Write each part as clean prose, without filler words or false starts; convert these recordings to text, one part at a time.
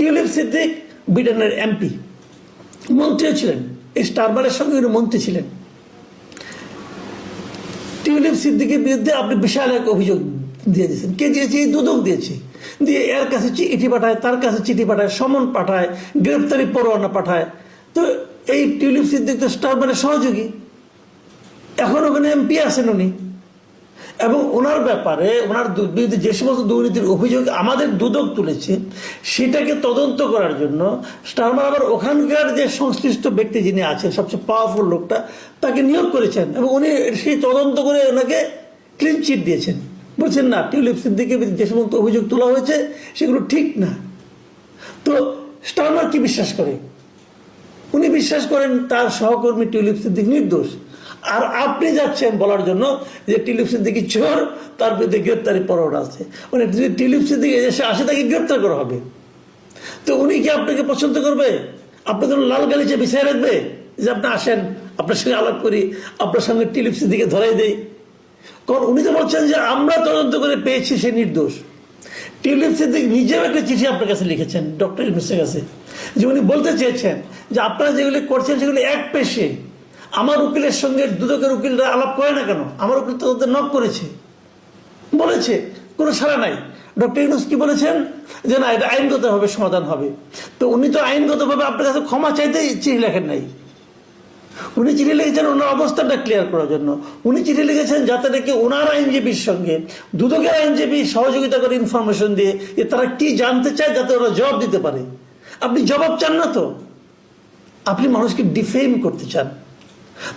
Tulip Siddique ব্রিটেনের MP, মন্ত্রীও ছিলেন, স্টারমারের সঙ্গে উনি মন্ত্রী ছিলেন। টিউলিপ সিদ্দিকের বিরুদ্ধে আপনি বিশাল এক অভিযোগ দিয়ে দিয়েছেন। কে দিয়েছে? দুদক দিয়েছে। দিয়ে এর কাছে চিঠি পাঠায়, তার কাছে চিঠি পাঠায়, সমন পাঠায়, গ্রেপ্তারি পরোয়ানা পাঠায়। তো এই টিউলিপ সিদ্দিক তো স্টারমারের সহযোগী, এখন ওখানে এমপি আছেন উনি, এবং ওনার ব্যাপারে ওনার বিরুদ্ধে যে সমস্ত দুর্নীতির অভিযোগ আমাদের দুদক তুলেছে সেটাকে তদন্ত করার জন্য স্টারমার আবার ওখানকার যে সংশ্লিষ্ট ব্যক্তি যিনি আছেন, সবচেয়ে পাওয়ারফুল লোকটা, তাকে নিয়োগ করেছেন, এবং উনি সেই তদন্ত করে ওনাকে ক্লিন চিট দিয়েছেন। বলছেন না, টিউলিপ সিদ্দিকের যে সমস্ত অভিযোগ তোলা হয়েছে সেগুলো ঠিক না। তো স্টারমার কি বিশ্বাস করে? উনি বিশ্বাস করেন তার সহকর্মী টিউলিপ সিদ্দিক নির্দোষ। আর আপনি যাচ্ছেন বলার জন্য যে টিউলিপ সিদ্দিকি চোর, তার বিরুদ্ধে গ্রেপ্তারি পরোয়ানা আছে। মানে যদি টিউলিপ সিদ্দিক এসে আসে তাকে গ্রেপ্তার করা হবে। তো উনি কি আপনাকে পছন্দ করবে? আপনাকে লাল গালিচে বিছায় রাখবে যে আপনি আসেন, আপনার সঙ্গে আলাপ করি, আপনার সঙ্গে টিউলিপ সিদ্দিকে ধরাই দেই? কারণ উনি তো বলছেন যে আমরা তদন্ত করে পেয়েছি সে নির্দোষ। টিউলিপ সিদ্দিক নিজেও একটা চিঠি আপনার কাছে লিখেছেন, ডক্টর ইউনূসের কাছে, যে উনি বলতে চেয়েছেন যে আপনারা যেগুলি করছেন সেগুলি এক পেশে। আমার উকিলের সঙ্গে দুদকের উকিলরা আলাপ করে না কেন? আমার উকিল তো ওদের নক করেছে, বলেছে, কোনো সাড়া নাই। ডক্টর ইউনূস কি বলেছেন? যে না, এটা আইনগতভাবে সমাধান হবে। তো উনি তো আইনগতভাবে আপনার কাছে ক্ষমা চাইতে চিঠি লেখেন নাই। উনি চিঠি লিখেছেন ওনার অবস্থানটা ক্লিয়ার করার জন্য। উনি চিঠি লিখেছেন যাতে নাকি ওনার আইনজীবীর সঙ্গে দুদকের আইনজীবী সহযোগিতা করে ইনফরমেশন দিয়ে যে তারা কি জানতে চায়, যাতে ওরা জবাব দিতে পারে। আপনি জবাব চান না তো, আপনি মানুষকে ডিফেম করতে চান।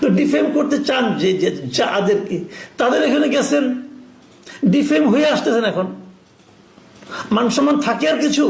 তো ডিফেম করতে চান যে যাদেরকে, তাদের এখানে গেছেন, ডিফেম হয়ে আসতেছেন। এখন মান সম্মান থাকে আর কিছু?